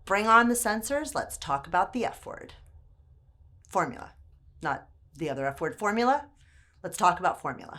Bring on the censors. Let's talk about the F word. Formula. Not the other F word, formula. Let's talk about formula.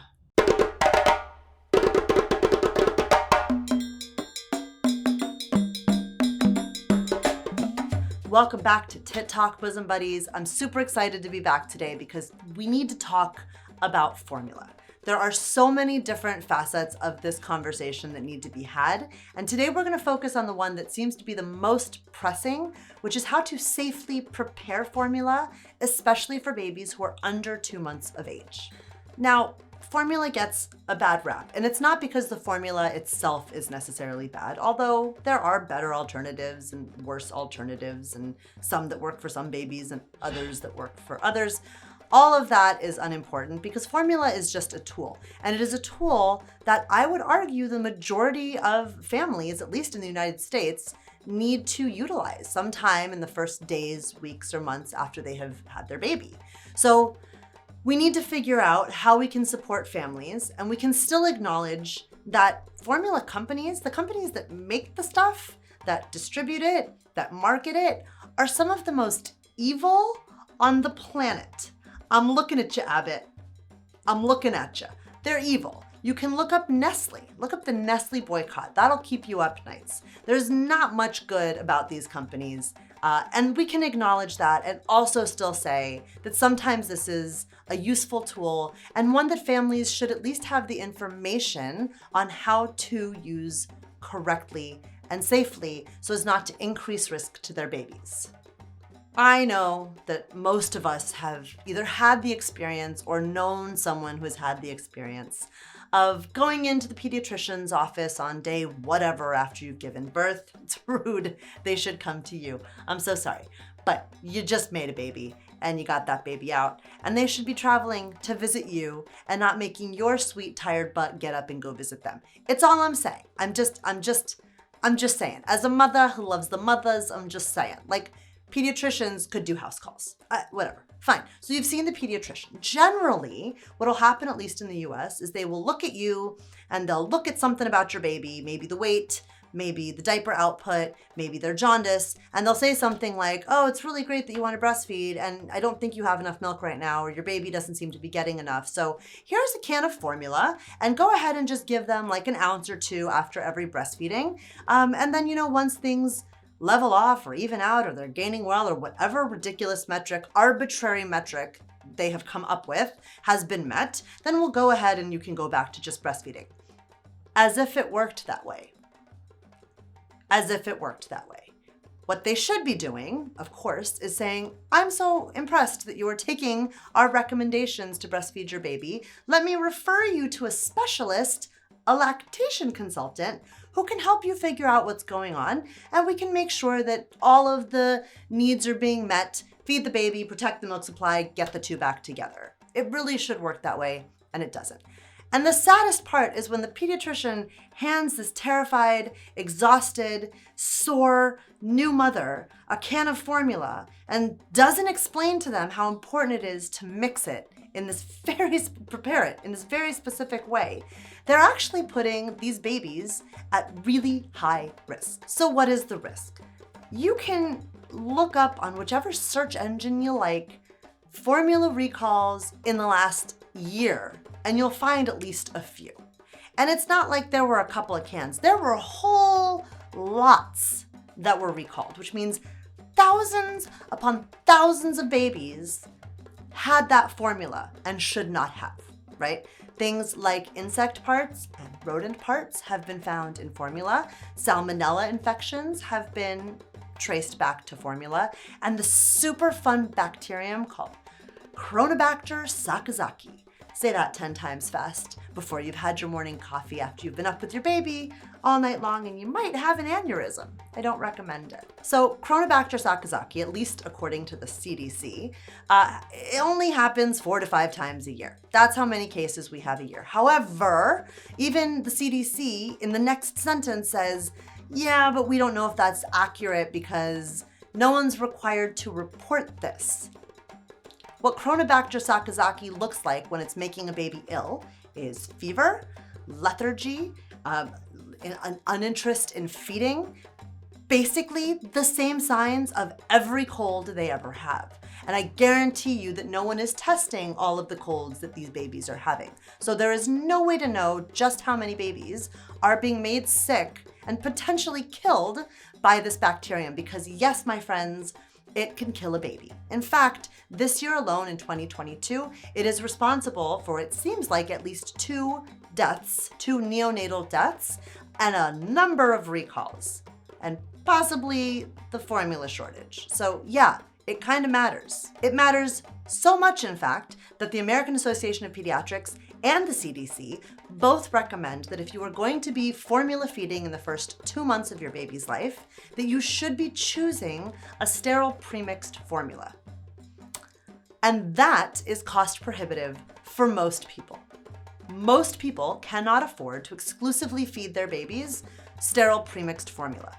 Welcome back to Tit Talk, Bosom Buddies. I'm super excited to be back today because we need to talk about formula. There are so many different facets of this conversation that need to be had. And today we're going to focus on the one that seems to be the most pressing, which is how to safely prepare formula, especially for babies who are under 2 months of age. Now, formula gets a bad rap, and it's not because the formula itself is necessarily bad, although there are better alternatives and worse alternatives, and some that work for some babies and others that work for others. All of that is unimportant because formula is just a tool, and it is a tool that I would argue the majority of families, at least in the United States, need to utilize sometime in the first days, weeks, or months after they have had their baby. So we need to figure out how we can support families, and we can still acknowledge that formula companies, the companies that make the stuff, that distribute it, that market it, are some of the most evil on the planet. I'm looking at you, Abbott. I'm looking at you. They're evil. You can look up Nestle. Look up the Nestle boycott. That'll keep you up nights. There's not much good about these companies. And we can acknowledge that and also still say that sometimes this is a useful tool and one that families should at least have the information on how to use correctly and safely so as not to increase risk to their babies. I know that most of us have either had the experience or known someone who has had the experience of going into the pediatrician's office on day whatever after you've given birth. It's rude. They should come to you. I'm so sorry. But you just made a baby and you got that baby out, and they should be traveling to visit you and not making your sweet tired butt get up and go visit them. It's all I'm saying. I'm just saying. As a mother who loves the mothers, I'm just saying. Like, pediatricians could do house calls, whatever, fine. So you've seen the pediatrician. Generally, what'll happen, at least in the US, is they will look at you and they'll look at something about your baby, maybe the weight, maybe the diaper output, maybe their jaundice, and they'll say something like, oh, it's really great that you want to breastfeed, and I don't think you have enough milk right now, or your baby doesn't seem to be getting enough. So here's a can of formula, and go ahead and just give them like an ounce or two after every breastfeeding. And then, once things level off or even out, or they're gaining well, or whatever ridiculous metric, arbitrary metric they have come up with has been met, then we'll go ahead and you can go back to just breastfeeding. As if it worked that way. As if it worked that way. What they should be doing, of course, is saying, I'm so impressed that you are taking our recommendations to breastfeed your baby. Let me refer you to a specialist, a lactation consultant, who can help you figure out what's going on, and we can make sure that all of the needs are being met, feed the baby, protect the milk supply, get the two back together. It really should work that way, and it doesn't. And the saddest part is when the pediatrician hands this terrified, exhausted, sore new mother a can of formula and doesn't explain to them how important it is to mix it in this prepare it in this very specific way. They're actually putting these babies at really high risk. So what is the risk? You can look up on whichever search engine you like, formula recalls in the last year, and you'll find at least a few. And it's not like there were a couple of cans. There were whole lots that were recalled, which means thousands upon thousands of babies had that formula and should not have, right? Things like insect parts and rodent parts have been found in formula. Salmonella infections have been traced back to formula. And the super fun bacterium called Chronobacter sakazaki. Say that 10 times fast before you've had your morning coffee after you've been up with your baby all night long and you might have an aneurysm. I don't recommend it. So Chronobacter sakazaki, at least according to the CDC, it only happens 4 to 5 times a year. That's how many cases we have a year. However, even the CDC in the next sentence says, yeah, but we don't know if that's accurate because no one's required to report this. What Chronobacter sakazaki looks like when it's making a baby ill is fever, lethargy, an uninterest in feeding, basically the same signs of every cold they ever have. And I guarantee you that no one is testing all of the colds that these babies are having. So there is no way to know just how many babies are being made sick and potentially killed by this bacterium, because yes, my friends, it can kill a baby. In fact, this year alone in 2022, it is responsible for, it seems like, at least 2 deaths, 2 neonatal deaths, and a number of recalls, and possibly the formula shortage. So yeah, it kind of matters. It matters so much, in fact, that the American Association of Pediatrics and the CDC both recommend that if you are going to be formula feeding in the first 2 months of your baby's life, that you should be choosing a sterile premixed formula. And that is cost prohibitive for most people. Most people cannot afford to exclusively feed their babies sterile premixed formula.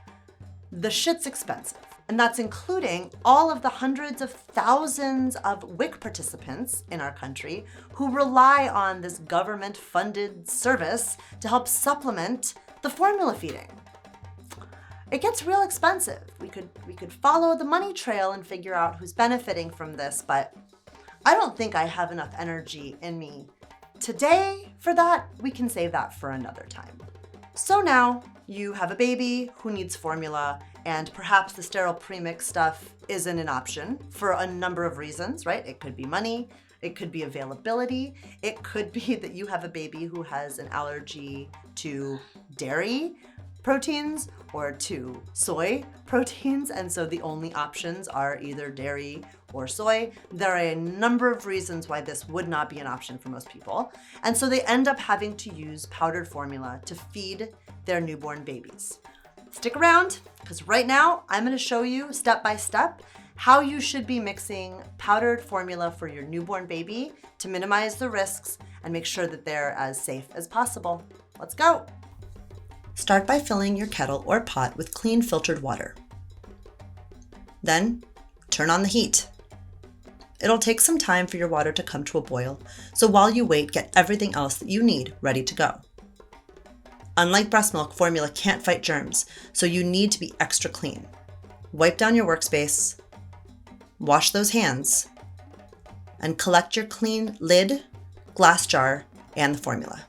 The shit's expensive. And that's including all of the hundreds of thousands of WIC participants in our country who rely on this government-funded service to help supplement the formula feeding. It gets real expensive. We could follow the money trail and figure out who's benefiting from this, but I don't think I have enough energy in me today for that. We can save that for another time. So now you have a baby who needs formula, and perhaps the sterile premix stuff isn't an option for a number of reasons, right? It could be money, it could be availability, it could be that you have a baby who has an allergy to dairy proteins or to soy proteins, and so the only options are either dairy or soy. There are a number of reasons why this would not be an option for most people, and so they end up having to use powdered formula to feed their newborn babies. Stick around, because right now I'm going to show you step by step how you should be mixing powdered formula for your newborn baby to minimize the risks and make sure that they're as safe as possible. Let's go. Start by filling your kettle or pot with clean filtered water. Then turn on the heat. It'll take some time for your water to come to a boil, so while you wait, get everything else that you need ready to go. Unlike breast milk, formula can't fight germs, so you need to be extra clean. Wipe down your workspace, wash those hands, and collect your clean lid, glass jar, and the formula.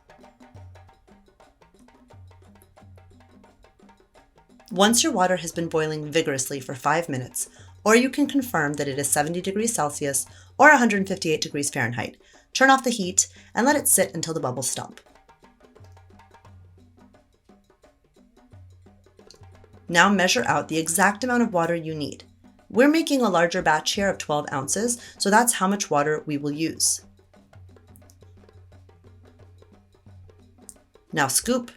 Once your water has been boiling vigorously for 5 minutes, or you can confirm that it is 70 degrees Celsius or 158 degrees Fahrenheit, turn off the heat and let it sit until the bubbles stop. Now measure out the exact amount of water you need. We're making a larger batch here of 12 ounces, so that's how much water we will use. Now scoop,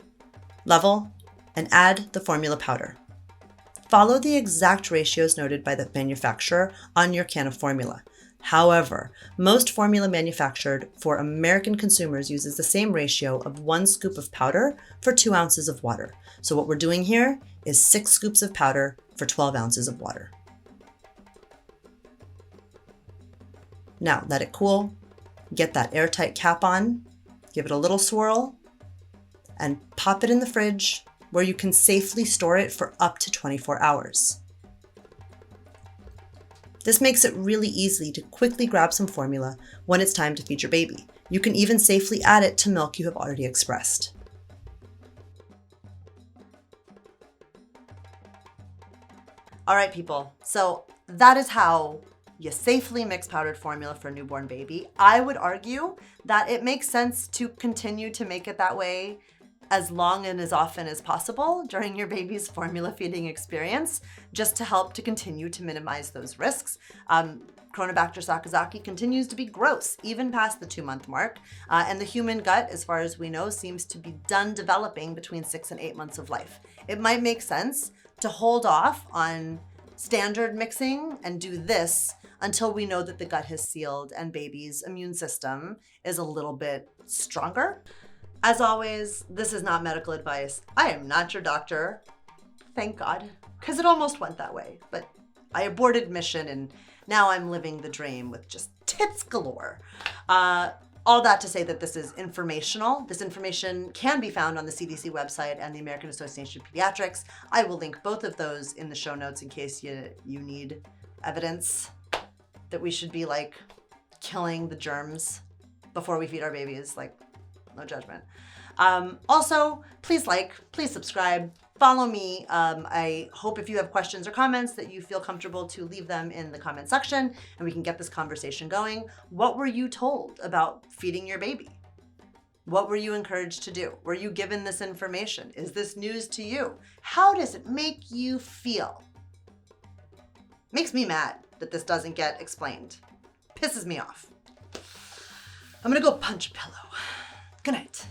level, and add the formula powder. Follow the exact ratios noted by the manufacturer on your can of formula. However, most formula manufactured for American consumers uses the same ratio of 1 scoop of powder for 2 ounces of water. So what we're doing here is 6 scoops of powder for 12 ounces of water. Now let it cool, get that airtight cap on, give it a little swirl, and pop it in the fridge where you can safely store it for up to 24 hours. This makes it really easy to quickly grab some formula when it's time to feed your baby. You can even safely add it to milk you have already expressed. All right, people, so that is how you safely mix powdered formula for a newborn baby. I would argue that it makes sense to continue to make it that way as long and as often as possible during your baby's formula feeding experience, just to help to continue to minimize those risks. Chronobacter sakazaki continues to be gross, even past the 2-month mark. And the human gut, as far as we know, seems to be done developing between 6 and 8 months of life. It might make sense to hold off on standard mixing and do this until we know that the gut has sealed and baby's immune system is a little bit stronger. As always, this is not medical advice. I am not your doctor, thank God, because it almost went that way. But I aborted mission and now I'm living the dream with just tips galore. All that to say that this is informational. This information can be found on the CDC website and the American Association of Pediatrics. I will link both of those in the show notes in case you need evidence that we should be like killing the germs before we feed our babies. Like, no judgment. Also, please subscribe, follow me. I hope if you have questions or comments that you feel comfortable to leave them in the comment section and we can get this conversation going. What were you told about feeding your baby? What were you encouraged to do? Were you given this information? Is this news to you? How does it make you feel? Makes me mad that this doesn't get explained. Pisses me off. I'm gonna go punch a pillow. Good night.